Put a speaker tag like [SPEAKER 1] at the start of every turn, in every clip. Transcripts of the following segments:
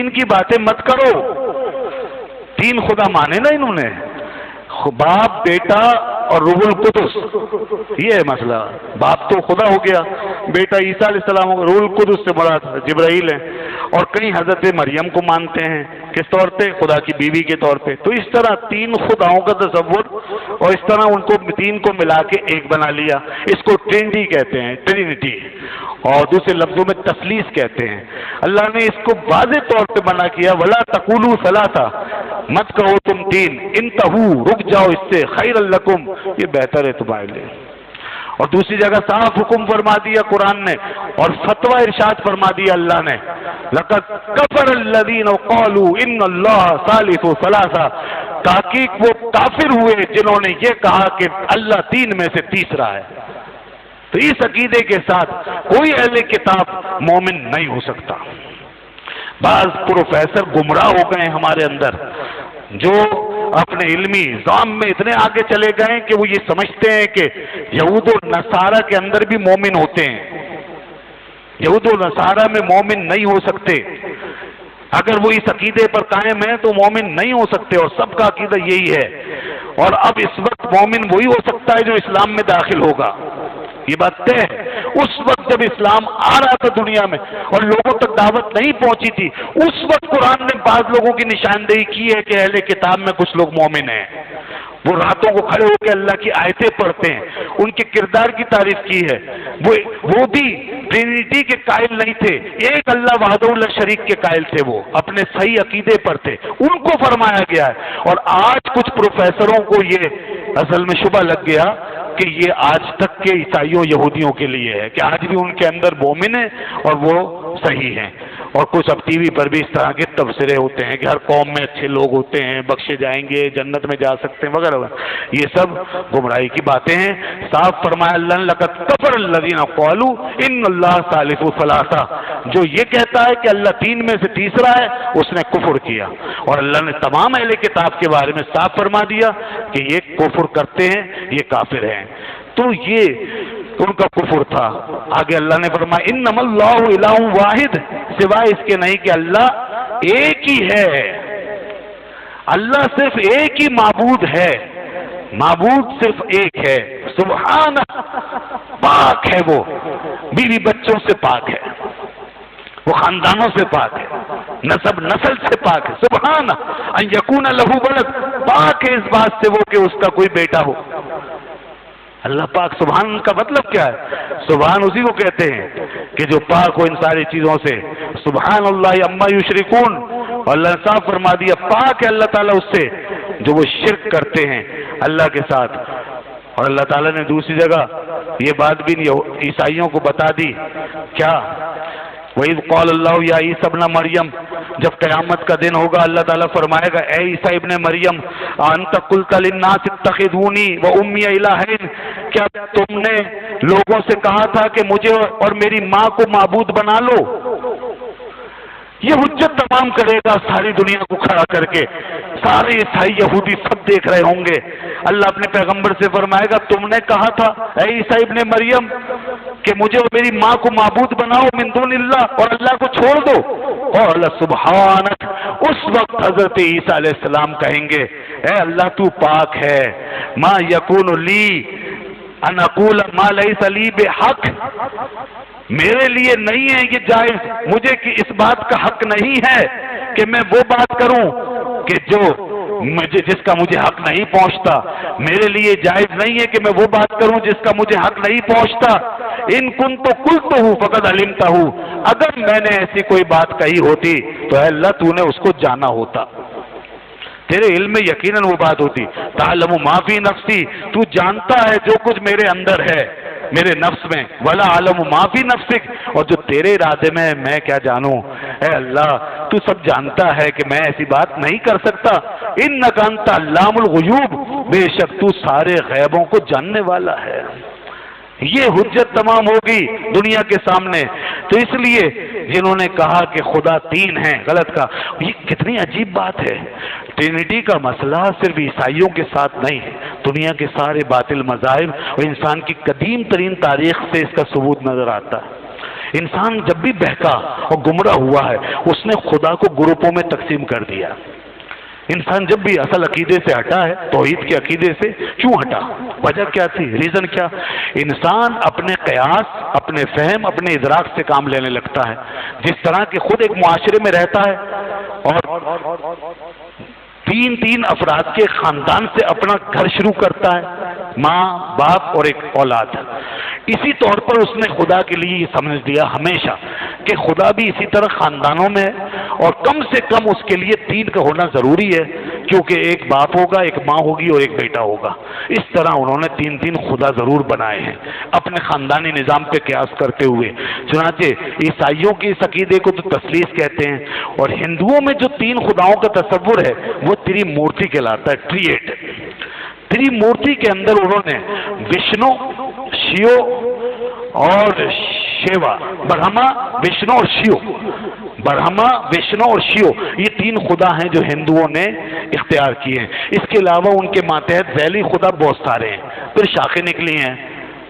[SPEAKER 1] ان کی باتیں مت کرو. تین خدا مانے نا انہوں نے، باپ، بیٹا اور روح القدس. یہ ہے مسئلہ. باپ تو خدا ہو گیا، بیٹا عیسیٰ علیہ السلام ہو گیا، روح القدس سے مراد جبرائیل ہے. اور کئی حضرت مریم کو مانتے ہیں کس طور پہ؟ خدا کی بیوی کے طور پہ. تو اس طرح تین خداؤں کا تصور، اور اس طرح ان کو تین کو ملا کے ایک بنا لیا. اس کو ٹرینٹی کہتے ہیں، ٹرینٹی، اور دوسرے لفظوں میں تثلیث کہتے ہیں. اللہ نے اس کو واضح طور پہ منع کیا، ولا تقولوا ثلاثہ، مت کہو تم تین، انتہو، رک جاؤ اس سے، خیر لکم، یہ بہتر ہے تمہارے لیے. اور دوسری جگہ صاف حکم فرما دیا قرآن نے، اور فتویٰ ارشاد فرما دیا اللہ نے، لقد کفر الذین قالوا ان اللہ ثالث ثلاثہ، تحقیق وہ کافر ہوئے جنہوں نے یہ کہا کہ اللہ تین میں سے تیسرا ہے. تو اس عقیدے کے ساتھ کوئی اہل کتاب مومن نہیں ہو سکتا. بعض پروفیسر گمراہ ہو گئے ہمارے اندر، جو اپنے علمی نظام میں اتنے آگے چلے گئے کہ وہ یہ سمجھتے ہیں کہ یہود و نصارہ کے اندر بھی مومن ہوتے ہیں. یہود و نصارہ میں مومن نہیں ہو سکتے. اگر وہ اس عقیدے پر قائم ہیں تو مومن نہیں ہو سکتے، اور سب کا عقیدہ یہی ہے. اور اب اس وقت مومن وہی ہو سکتا ہے جو اسلام میں داخل ہوگا. یہ بات طے ہے. اس وقت جب اسلام آ رہا تھا دنیا میں اور لوگوں تک دعوت نہیں پہنچی تھی، اس وقت قرآن نے بعض لوگوں کی نشاندہی کی ہے کہ اہل کتاب میں کچھ لوگ مومن ہیں. وہ راتوں کو کھڑے ہو کے اللہ کی آیتیں پڑھتے ہیں، ان کے کردار کی تعریف کی ہے. وہ بھی ٹرینٹی کے قائل نہیں تھے، ایک اللہ وحدہ لا شریک کے قائل تھے. وہ اپنے صحیح عقیدے پر تھے، ان کو فرمایا گیا ہے. اور آج کچھ پروفیسروں کو یہ اصل میں شبہ لگ گیا کہ یہ آج تک کے عیسائیوں یہودیوں کے لیے ہے کہ آج بھی ان کے اندر مومن ہیں اور وہ صحیح ہیں. اور کچھ اب ٹی وی پر بھی اس طرح کے تبصرے ہوتے ہیں کہ ہر قوم میں اچھے لوگ ہوتے ہیں، بخشے جائیں گے، جنت میں جا سکتے ہیں وغیرہ. یہ سب گمراہی کی باتیں ہیں. صاف فرمایا اللہ نے، لقد کفر الذین قالوا ان اللہ ثالث ثلاثہ، جو یہ کہتا ہے کہ اللہ تین میں سے تیسرا ہے، اس نے کفر کیا. اور اللہ نے تمام اہل کتاب کے بارے میں صاف فرما دیا کہ یہ کفر کرتے ہیں، یہ کافر ہیں. تو یہ ان کا کفر تھا. آگے اللہ نے فرمایا انما اللہ الہ واحد، سوائے اس کے نہیں کہ اللہ ایک ہی ہے. اللہ صرف ایک ہی معبود ہے، معبود صرف ایک ہے. سبحان، پاک ہے، وہ بیوی بچوں سے پاک ہے، وہ خاندانوں سے پاک ہے، نسل سے پاک ہے. سبحان ان یکون لہ ولد، پاک ہے اس بات سے وہ کہ اس کا کوئی بیٹا ہو. اللہ پاک. سبحان کا مطلب کیا ہے؟ سبحان اسی کو کہتے ہیں کہ جو پاک ہو ان ساری چیزوں سے. سبحان اللہ عما یشرکون. اور اللہ نے صاف فرما دیا پاک ہے اللہ تعالیٰ اس سے جو وہ شرک کرتے ہیں اللہ کے ساتھ. اور اللہ تعالیٰ نے دوسری جگہ یہ بات بھی عیسائیوں کو بتا دی. کیا؟ وَإِذْ قَالَ اللَّهُ يَا عِيسَى ابْنَ مَرْيَمَ، جب قیامت کا دن ہوگا اللہ تعالیٰ فرمائے گا اے عیسیٰ ابن مریم، أَنْتَ قُلْتَ لِلنَّاسِ اتَّخِذُونِي وَأُمِّيَ إِلَٰهَيْنِ، کیا تم نے لوگوں سے کہا تھا کہ مجھے اور میری ماں کو معبود بنا لو؟ یہ حجت تمام کرے گا ساری دنیا کو کھڑا کر کے. سارے عیسائی یہودی سب دیکھ رہے ہوں گے. اللہ اپنے پیغمبر سے فرمائے گا تم نے کہا تھا اے عیسیٰ ابن مریم کہ مجھے اور میری ماں کو معبود بناؤ من دون اللہ، اور اللہ کو چھوڑ دو. قال سبحانک، اس وقت حضرت عیسیٰ علیہ السلام کہیں گے اے اللہ تو پاک ہے. ما یکون لی ان اقول ما لیس لی بحق، میرے لیے نہیں ہے یہ جائز، مجھے کہ اس بات کا حق نہیں ہے کہ میں وہ بات کروں کہ جس کا مجھے حق نہیں پہنچتا. میرے لیے جائز نہیں ہے کہ میں وہ بات کروں جس کا مجھے حق نہیں پہنچتا. ان کنت قلتہ فقد علمتہ، اگر میں نے ایسی کوئی بات کہی ہوتی تو اے اللہ تو نے اس کو جانا ہوتا، تیرے علم میں یقیناً وہ بات ہوتی. تعلم ما فی نفسی، تو جانتا ہے جو کچھ میرے اندر ہے، میرے نفس میں. ولا عالم ما فی نفسک، اور جو تیرے ارادے میں میں کیا جانوں. اے اللہ تو سب جانتا ہے کہ میں ایسی بات نہیں کر سکتا. انک انت علام الغیوب، بے شک تو سارے غیبوں کو جاننے والا ہے. یہ حجت تمام ہوگی دنیا کے سامنے. تو اس لیے جنہوں نے کہا کہ خدا تین ہیں، غلط کہا. یہ کتنی عجیب بات ہے. ٹرینٹی کا مسئلہ صرف عیسائیوں کے ساتھ نہیں ہے، دنیا کے سارے باطل مذاہب اور انسان کی قدیم ترین تاریخ سے اس کا ثبوت نظر آتا ہے. انسان جب بھی بہکا اور گمراہ ہوا ہے اس نے خدا کو گروپوں میں تقسیم کر دیا. انسان جب بھی اصل عقیدے سے ہٹا ہے، توحید کے عقیدے سے کیوں ہٹا؟ وجہ کیا تھی؟ ریزن کیا؟ انسان اپنے قیاس، اپنے فہم، اپنے ادراک سے کام لینے لگتا ہے. جس طرح کہ خود ایک معاشرے میں رہتا ہے اور تین افراد کے خاندان سے اپنا گھر شروع کرتا ہے، ماں، باپ اور ایک اولاد. اسی طور پر اس نے خدا کے لیے یہ سمجھ لیا ہمیشہ کہ خدا بھی اسی طرح خاندانوں میں ہے اور کم سے کم اس کے لیے 3 کا ہونا ضروری ہے، کیونکہ ایک باپ ہوگا، ایک ماں ہوگی اور ایک بیٹا ہوگا. اس طرح انہوں نے 3 خدا ضرور بنائے ہیں اپنے خاندانی نظام پہ قیاس کرتے ہوئے. چنانچہ عیسائیوں کے اس عقیدے کو تو تثلیث کہتے ہیں، اور ہندوؤں میں جو 3 خداؤں کا تصور ہے وہ تریمورتی کہلاتا ہے. تریمورتی کے اندر انہوں نے وشنو، شیو اور شیوا، برہما، وشنو اور شیو، برہما، وشنو اور شیو، یہ 3 خدا ہیں جو ہندوؤں نے اختیار کیے ہیں. اس کے علاوہ ان کے ماتحت ذیلی خدا بہت سارے ہیں، پھر شاخیں نکلی ہیں،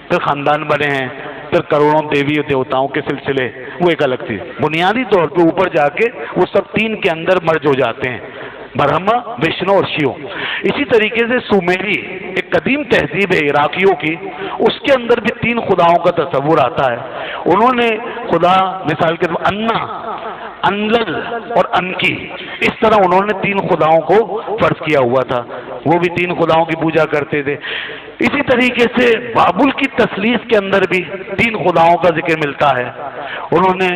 [SPEAKER 1] پھر خاندان بنے ہیں، پھر کروڑوں دیوی اور دیوتاؤں کے سلسلے، وہ ایک الگ چیز. بنیادی طور پہ اوپر جا کے وہ سب 3 کے اندر مرج ہو جاتے ہیں، برہما، وشنو اور شیو. اسی طریقے سے سومیری ایک قدیم تہذیب ہے عراقیوں کی، اس کے اندر بھی 3 خداؤں کا تصور آتا ہے. انہوں نے خدا مثال کے طور انا، انلل اور انکی، اس طرح انہوں نے 3 خداؤں کو فرض کیا ہوا تھا. وہ بھی 3 خداؤں کی پوجا کرتے تھے. اسی طریقے سے بابل کی تثلیث کے اندر بھی 3 خداؤں کا ذکر ملتا ہے. انہوں نے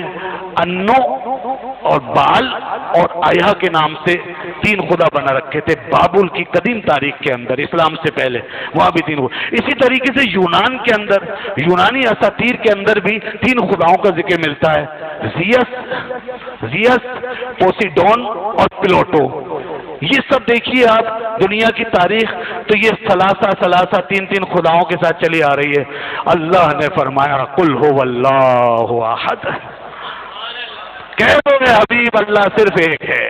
[SPEAKER 1] انو اور بال اور آیا کے نام سے 3 خدا بنا رکھے تھے بابل کی قدیم تاریخ کے اندر، اسلام سے پہلے وہاں بھی 3 خدا. اسی طریقے سے یونان کے اندر، یونانی اساطیر کے اندر بھی 3 خداؤں کا ذکر ملتا ہے، زیس، پوسیڈون اور پلوٹو. یہ سب دیکھیے آپ دنیا کی تاریخ تو یہ ثلاثہ 3 خداؤں کے ساتھ چلی آ رہی ہے. اللہ نے فرمایا قل هو اللہ احد، کہہ دو اے حبیب اللہ صرف ایک ہے،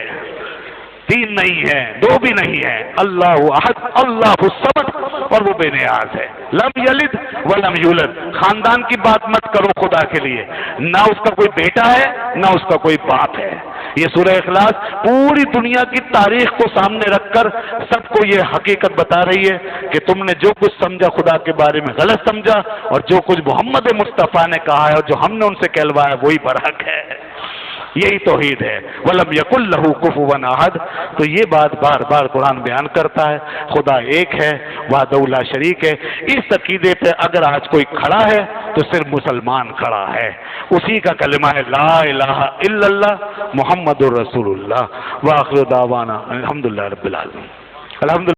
[SPEAKER 1] 3 نہیں ہے، 2 بھی نہیں ہے. اللہ احد، اللہ الصمد، اور وہ بے نیاز ہے. لم یلد ولم یولد. خاندان کی بات مت کرو خدا کے لیے، نہ اس کا کوئی بیٹا ہے نہ اس کا کوئی باپ ہے. یہ سورہ اخلاص پوری دنیا کی تاریخ کو سامنے رکھ کر سب کو یہ حقیقت بتا رہی ہے کہ تم نے جو کچھ سمجھا خدا کے بارے میں غلط سمجھا، اور جو کچھ محمد مصطفیٰ نے کہا ہے اور جو ہم نے ان سے کہلوایا وہی برحق ہے. یہی توحید ہے. وَلَمْ يَكُنْ لَهُ كُفُوًا أَحَدٌ. تو یہ بات بار بار قرآن بیان کرتا ہے، خدا ایک ہے، وحدہ لا شریک ہے. اس عقیدے پہ اگر آج کوئی کھڑا ہے تو صرف مسلمان کھڑا ہے. اسی کا کلمہ ہے لا الہ الا اللہ محمد الرسول اللہ. وآخر دعوانا الحمدللہ رب العالمین. الحمدللہ.